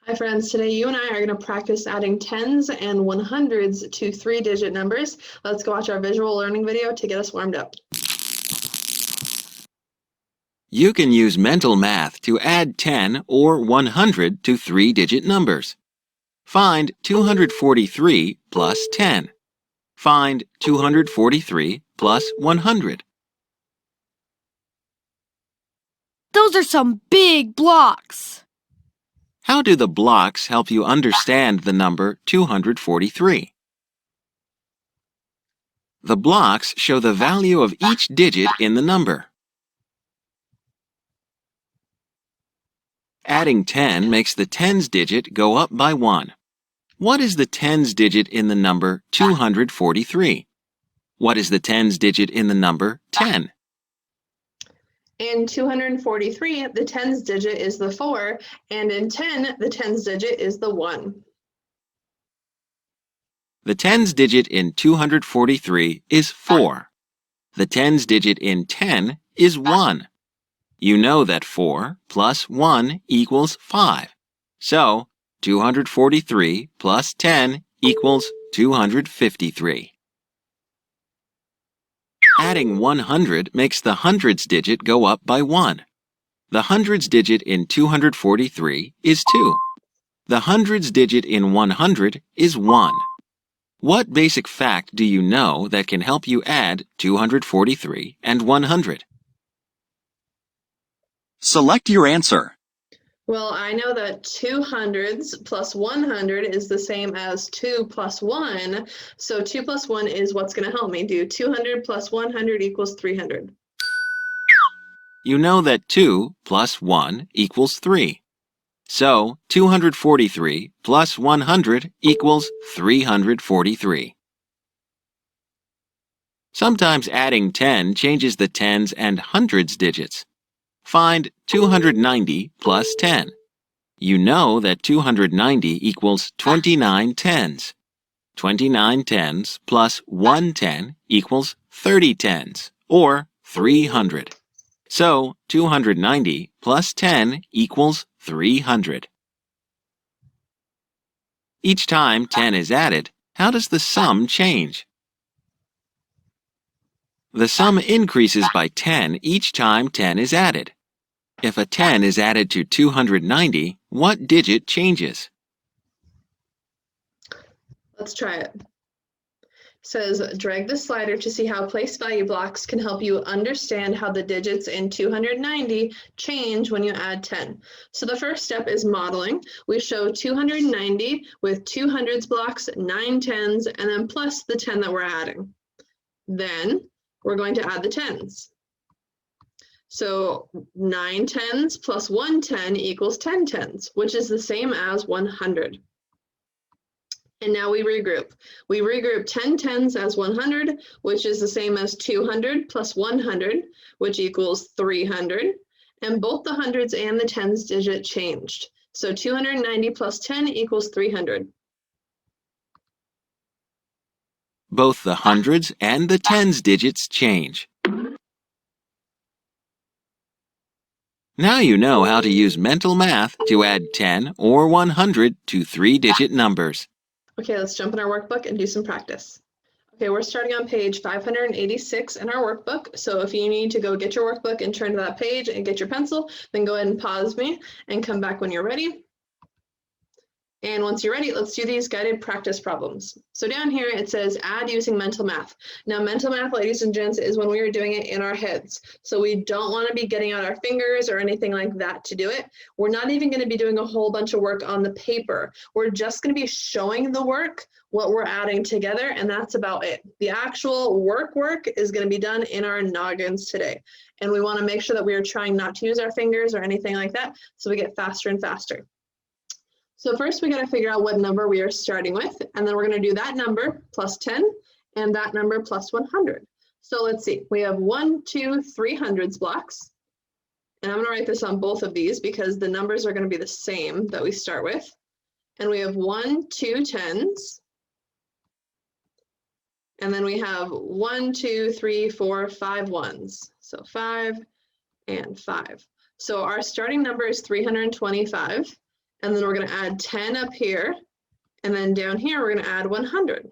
Hi friends, today you and I are going to practice adding tens and 100s to 3-digit numbers. Let's go watch our visual learning video to get us warmed up. You can use mental math to add 10 or 100 to 3-digit numbers. Find 243 plus 10. Find 243 plus 100. Those are some big blocks. How do the blocks help you understand the number 243? The blocks show the value of each digit in the number. Adding 10 makes the tens digit go up by 1. What is the tens digit in the number 243? What is the tens digit in the number 10? In 243, the tens digit is the 4, and in 10, the tens digit is the 1. The tens digit in 243 is 4. The tens digit in 10 is 1. You know that 4 plus 1 equals 5. So, 243 plus 10 equals 253. Adding 100 makes the hundreds digit go up by 1. The hundreds digit in 243 is 2. The hundreds digit in 100 is 1. What basic fact do you know that can help you add 243 and 100? Select your answer. Well, I know that 200s plus 100 is the same as 2 plus 1, so 2 plus 1 is what's going to help me do 200 plus 100 equals 300. You know that 2 plus 1 equals 3. So, 243 plus 100 equals 343. Sometimes adding 10 changes the tens and hundreds digits. Find 290 plus 10. You know that 290 equals 29 tens. 29 tens plus 1 10 equals 30 tens, or 300. So, 290 plus 10 equals 300. Each time 10 is added, how does the sum change? The sum increases by 10 each time 10 is added. If a 10 is added to 290, what digit changes? Let's try it. It says, drag the slider to see how place value blocks can help you understand how the digits in 290 change when you add 10. So the first step is modeling. We show 290 with 200s blocks, 9 tens, and then plus the 10 that we're adding. Then we're going to add the tens. So 9 tens plus 1 10 equals 10 tens, which is the same as 100. And now we regroup. We regroup 10 tens as 100, which is the same as 200 plus 100, which equals 300. And both the hundreds and the tens digit changed. So 290 plus 10 equals 300. Both the hundreds and the tens digits change. Now you know how to use mental math to add 10 or 100 to 3-digit numbers. Okay, let's jump in our workbook and do some practice. Okay, we're starting on page 586 in our workbook. So if you need to go get your workbook and turn to that page and get your pencil, then go ahead and pause me and come back when you're ready. And once you're ready, let's do these guided practice problems. So down here, it says add using mental math. Now, mental math, ladies and gents, is when we are doing it in our heads. So we don't want to be getting out our fingers or anything like that to do it. We're not even going to be doing a whole bunch of work on the paper. We're just going to be showing the work, what we're adding together, and that's about it. The actual work is going to be done in our noggins today. And we want to make sure that we are trying not to use our fingers or anything like that, so we get faster and faster. So first we got to figure out what number we are starting with, and then we're going to do that number plus 10 and that number plus 100. So let's see, we have 1, 2, 300s blocks, and I'm going to write this on both of these because the numbers are going to be the same that we start with. And we have 1, 2 tens, and then we have 1, 2, 3, 4, 5 ones. So 5 and 5. So our starting number is 325. and then we're going to add 10 up here, and then down here we're going to add 100.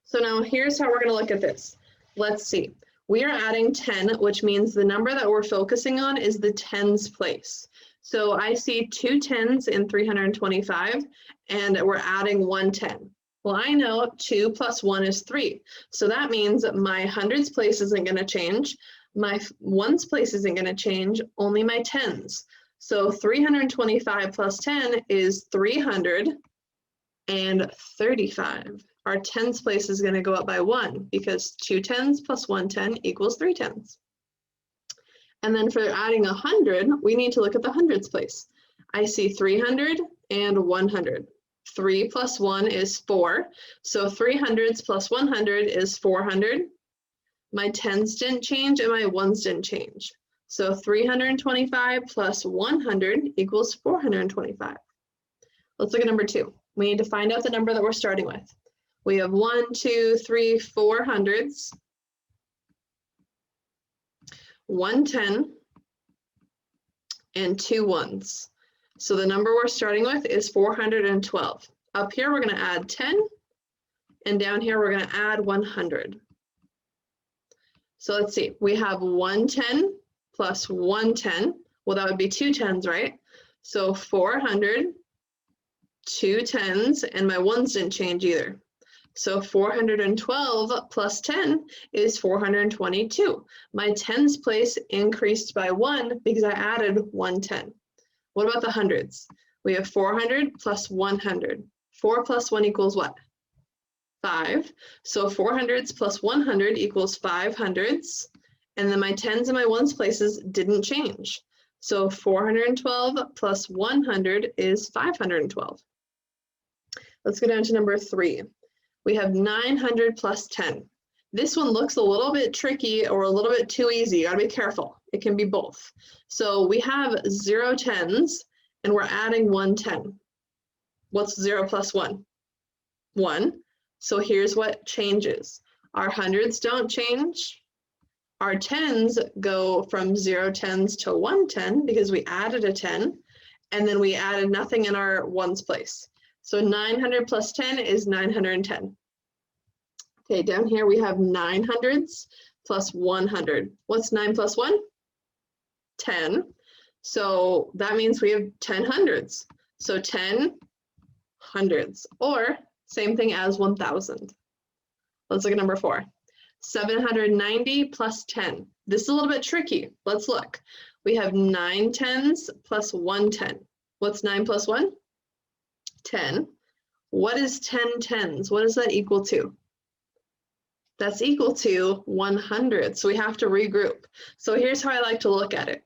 So now here's how we're going to look at this. Let's see. We are adding 10, which means the number that we're focusing on is the tens place. So I see 2 10s in 325, and we're adding 1 10. Well, I know 2 plus 1 is 3. So that means my hundreds place isn't going to change. My ones place isn't going to change, only my tens. So 325 plus 10 is 335. Our tens place is going to go up by 1 because 2 10s plus 1 10 equals 3 10s. And then for adding 100, we need to look at the hundreds place. I see 300 and 100. 3 plus 1 is 4. So 300s plus 100 is 400. My tens didn't change and my ones didn't change. So 325 plus 100 equals 425. Let's look at number 2. We need to find out the number that we're starting with. We have 1, 2, 3, 4 hundreds, 1 10, and 2 ones. So the number we're starting with is 412. Up here, we're going to add 10, and down here, we're going to add 100. So let's see, we have 110 plus 110. Well, that would be 2 10s, right? So 400, 2 10s, and my ones didn't change either. So 412 plus 10 is 422. My tens place increased by 1 because I added 110. What about the hundreds? We have 400 plus 100. 4 plus 1 equals what? 5. So 400s plus 100 equals 5 hundreds. And then my tens and my ones places didn't change. So 412 plus 100 is 512. Let's go down to number 3. We have 900 plus 10. This one looks a little bit tricky or a little bit too easy. You gotta be careful. It can be both. So we have 0 10s and we're adding 1 10. What's 0 plus 1? 1. So here's what changes. Our hundreds don't change. Our tens go from 0 10s to 1 10 because we added a 10, and then we added nothing in our ones place. So 900 plus 10 is 910. Okay, down here we have 900s plus 100. What's 9 plus 1? 10. So that means we have 10 hundreds. So 10 hundreds, or same thing as 1,000. Let's look at number 4. 790 plus 10. This is a little bit tricky. Let's look. We have 9 10s plus 1 10. What's 9 plus 1? 10. What is 10 10s? What does that equal to? That's equal to 100. So we have to regroup. So here's how I like to look at it.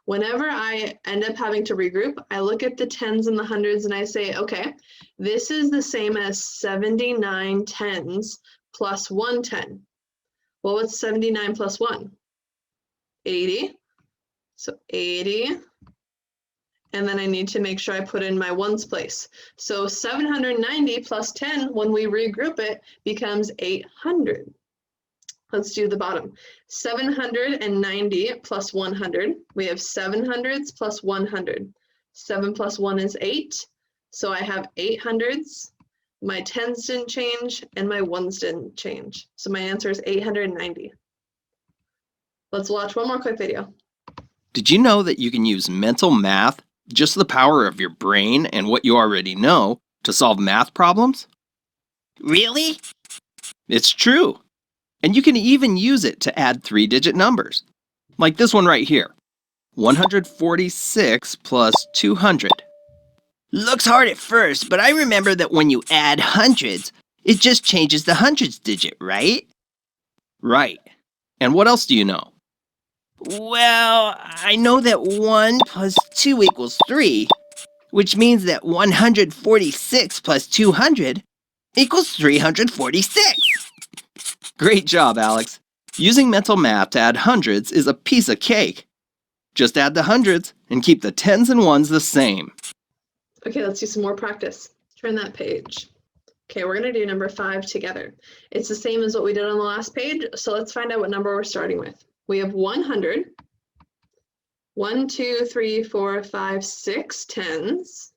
Whenever I end up having to regroup, I look at the tens and the hundreds and I say, okay, this is the same as 79 tens plus 1 10. Well, what's 79 plus 1? 80. So 80. And then I need to make sure I put in my ones place. So 790 plus 10, when we regroup it, becomes 800. Let's do the bottom. 790 plus 100. We have 700s plus 100. 7 plus 1 is 8. So I have 800s. My tens didn't change and my ones didn't change. So my answer is 890. Let's watch one more quick video. Did you know that you can use mental math, just the power of your brain and what you already know, to solve math problems? Really? It's true. And you can even use it to add 3-digit numbers. Like this one right here. 146 plus 200. Looks hard at first, but I remember that when you add hundreds, it just changes the hundreds digit, right? Right. And what else do you know? Well, I know that 1 plus 2 equals 3, which means that 146 plus 200 equals 346. Great job, Alex. Using mental math to add hundreds is a piece of cake. Just add the hundreds and keep the tens and ones the same. Okay, let's do some more practice. Turn that page. Okay, we're going to do number 5 together. It's the same as what we did on the last page, so let's find out what number we're starting with. We have 100, 1, 2, 3, 4, 5, 6 tens,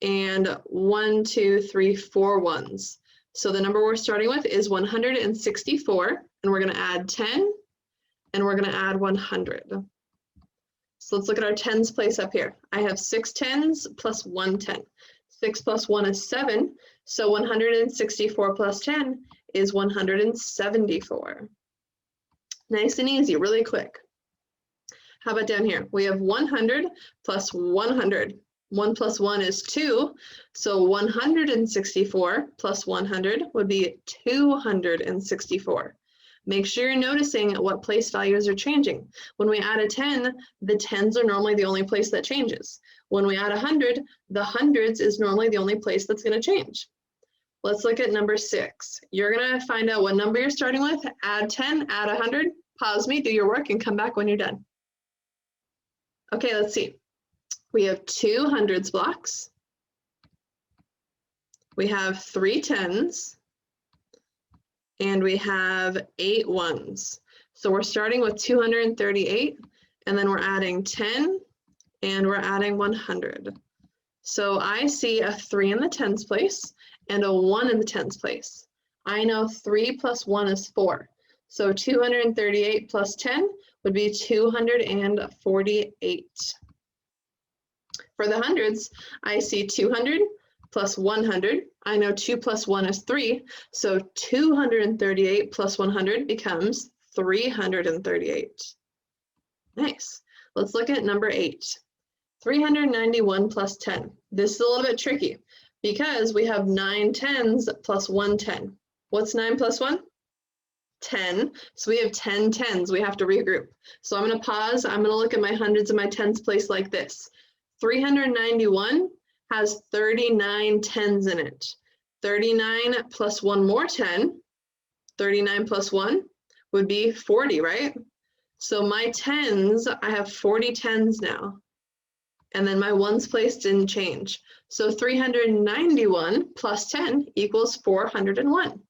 and 1, 2, 3, 4 ones. So the number we're starting with is 164, and we're going to add 10, and we're going to add 100. So let's look at our tens place up here. I have 6 tens plus 1 10. 6 plus 1 is 7, so 164 plus 10 is 174. Nice and easy, really quick. How about down here? We have 100 plus 100. 1 plus 1 is 2, so 164 plus 100 would be 264. Make sure you're noticing what place values are changing. When we add a 10, the tens are normally the only place that changes. When we add 100, the hundreds is normally the only place that's going to change. Let's look at number 6. You're going to find out what number you're starting with, add 10, add 100, pause me, do your work, and come back when you're done. Okay, let's see. We have 2 hundreds blocks. We have 3 tens. And we have 8 ones. So we're starting with 238, and then we're adding 10, and we're adding 100. So I see a 3 in the tens place and a 1 in the tens place. I know 3 plus 1 is 4. So 238 plus 10 would be 248. For the hundreds, I see 200 plus 100. I know 2 plus 1 is 3, so 238 plus 100 becomes 338. Nice. Let's look at number 8. 391 plus 10. This is a little bit tricky because we have 9 tens plus 1 10. What's 9 plus 1? 10. So we have 10 tens. We have to regroup. So I'm going to pause. I'm going to look at my hundreds and my tens place like this. 391 has 39 tens in it. 39 plus 1 more 10, 39 plus 1 would be 40, right? So my tens, I have 40 tens now. And then my ones place didn't change. So 391 plus 10 equals 401.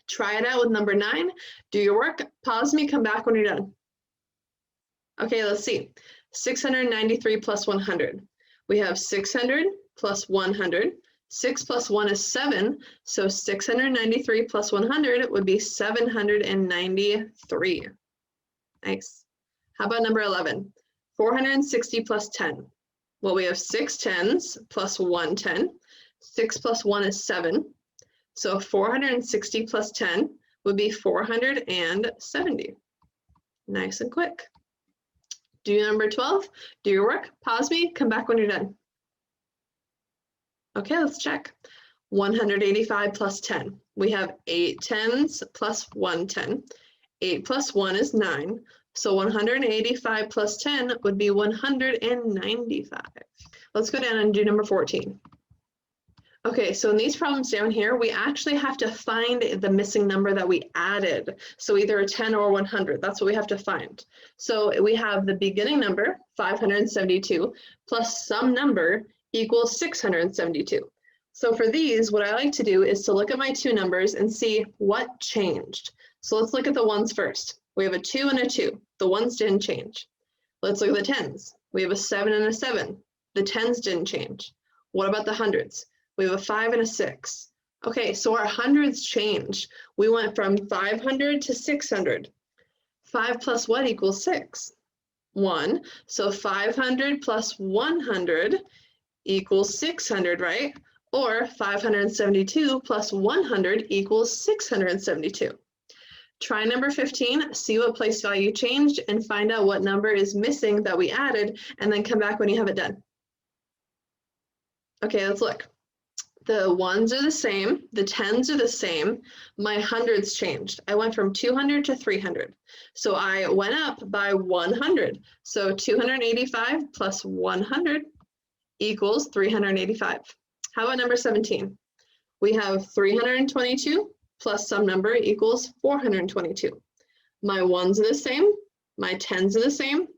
Try it out with number 9. Do your work, pause me, come back when you're done. Okay, let's see. 693 plus 100. We have 600 plus 100. 6 plus 1 is 7, so 693 plus 100 would be 793. Nice. How about number 11? 460 plus 10. Well, we have 6 tens plus 1 10. 6 plus 1 is 7, so 460 plus 10 would be 470. Nice and quick. Do number 12, do your work, pause me, come back when you're done. Okay, let's check. 185 plus 10. We have 8 tens plus 1 10. 8 plus 1 is 9. So 185 plus 10 would be 195. Let's go down and do number 14. Okay, so in these problems down here, we actually have to find the missing number that we added. So either a 10 or 100, that's what we have to find. So we have the beginning number, 572, plus some number equals 672. So for these, what I like to do is to look at my two numbers and see what changed. So let's look at the ones first. We have a 2 and a 2. The ones didn't change. Let's look at the tens. We have a 7 and a 7. The tens didn't change. What about the hundreds? We have a 5 and a 6. Okay, so our hundreds changed. We went from 500 to 600. 5 plus what equals 6? 1. So 500 plus 100 equals 600, right? Or 572 plus 100 equals 672. Try number 15, see what place value changed, and find out what number is missing that we added, and then come back when you have it done. Okay, let's look. The ones are the same, the tens are the same, my hundreds changed. I went from 200 to 300. So I went up by 100. So 285 plus 100 equals 385. How about number 17? We have 322 plus some number equals 422. My ones are the same, my tens are the same,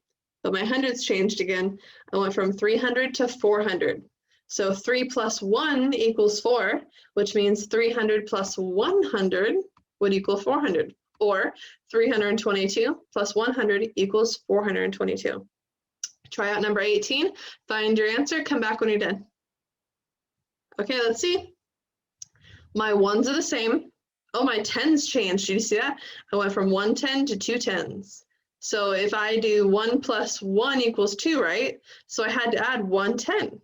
but my hundreds changed again. I went from 300 to 400. So 3 plus 1 equals 4, which means 300 plus 100 would equal 400. Or 322 plus 100 equals 422. Try out number 18, find your answer, come back when you're done. Okay, let's see. My ones are the same. Oh, my tens changed. Did you see that? I went from 110 to 2 tens. So if I do 1 plus 1 equals 2, right? So I had to add 110.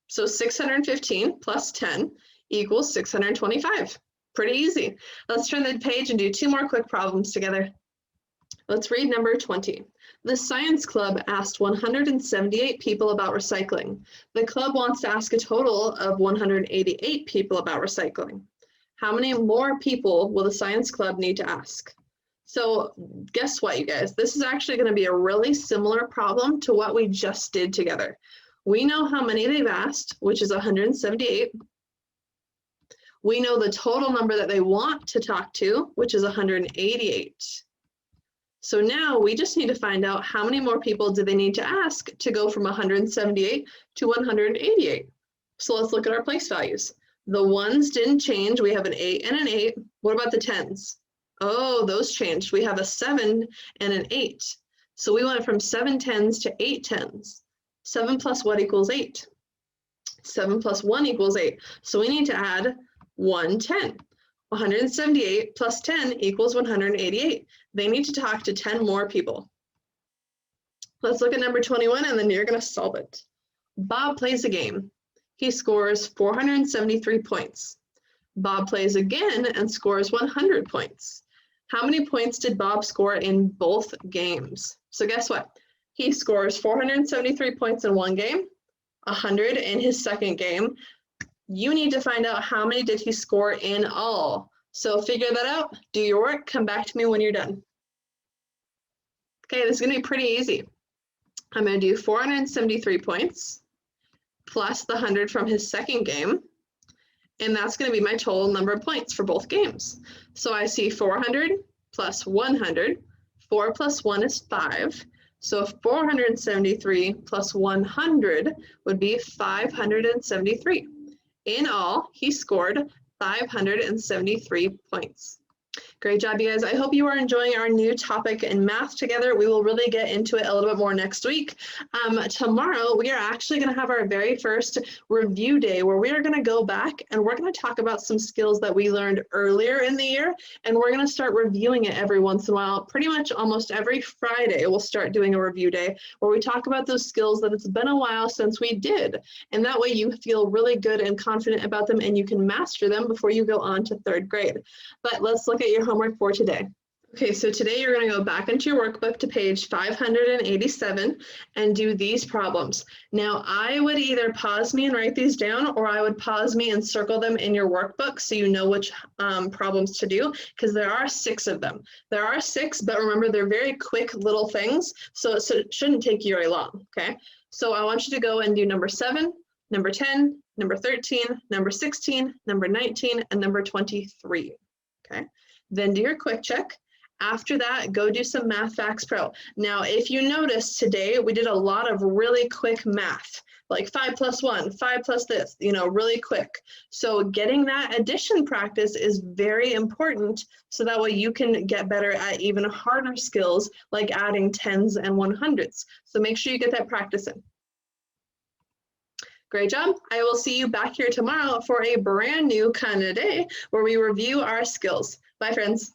So 615 plus 10 equals 625. Pretty easy. Let's turn the page and do 2 more quick problems together. Let's read number 20. The Science Club asked 178 people about recycling. The club wants to ask a total of 188 people about recycling. How many more people will the Science Club need to ask? So guess what, you guys? This is actually going to be a really similar problem to what we just did together. We know how many they've asked, which is 178. We know the total number that they want to talk to, which is 188. So now we just need to find out how many more people do they need to ask to go from 178 to 188. So let's look at our place values. The ones didn't change. We have an 8 and an 8. What about the tens? Oh, those changed. We have a 7 and an 8. So we went from 7 tens to 8 tens. 7 plus what equals 8? 7 plus 1 equals 8. So we need to add 110. 178 plus 10 equals 188. They need to talk to 10 more people. Let's look at number 21 and then you're going to solve it. Bob plays a game. He scores 473 points. Bob plays again and scores 100 points. How many points did Bob score in both games? So guess what? He scores 473 points in one game, 100 in his second game. You need to find out how many did he score in all. So figure that out, do your work, come back to me when you're done. Okay, this is going to be pretty easy. I'm going to do 473 points plus the 100 from his second game. And that's going to be my total number of points for both games. So I see 400 plus 100. 4 plus 1 is 5. So 473 plus 100 would be 573. In all, he scored 573 points. Great job, you guys. I hope you are enjoying our new topic in math together. We will really get into it a little bit more next week. Tomorrow, we are actually going to have our very first review day where we are going to go back and we're going to talk about some skills that we learned earlier in the year, and we're going to start reviewing it every once in a while. Pretty much almost every Friday, we'll start doing a review day where we talk about those skills that it's been a while since we did. And that way you feel really good and confident about them and you can master them before you go on to 3rd grade. But let's look at your homework for today. Okay, so today you're going to go back into your workbook to page 587 and do these problems. Now, I would either pause me and write these down, or I would pause me and circle them in your workbook so you know which problems to do, because there are 6 of them. There are 6, but remember, they're very quick little things, so it shouldn't take you very long, okay? So I want you to go and do number 7, number 10, number 13, number 16, number 19, and number 23, okay? Then do your quick check. After that, go do some Math Facts Pro. Now, if you notice today, we did a lot of really quick math, like 5 plus 1, 5 plus this, really quick. So getting that addition practice is very important, so that way you can get better at even harder skills like adding tens and 100s. So make sure you get that practice in. Great job. I will see you back here tomorrow for a brand new kind of day where we review our skills. Bye, friends.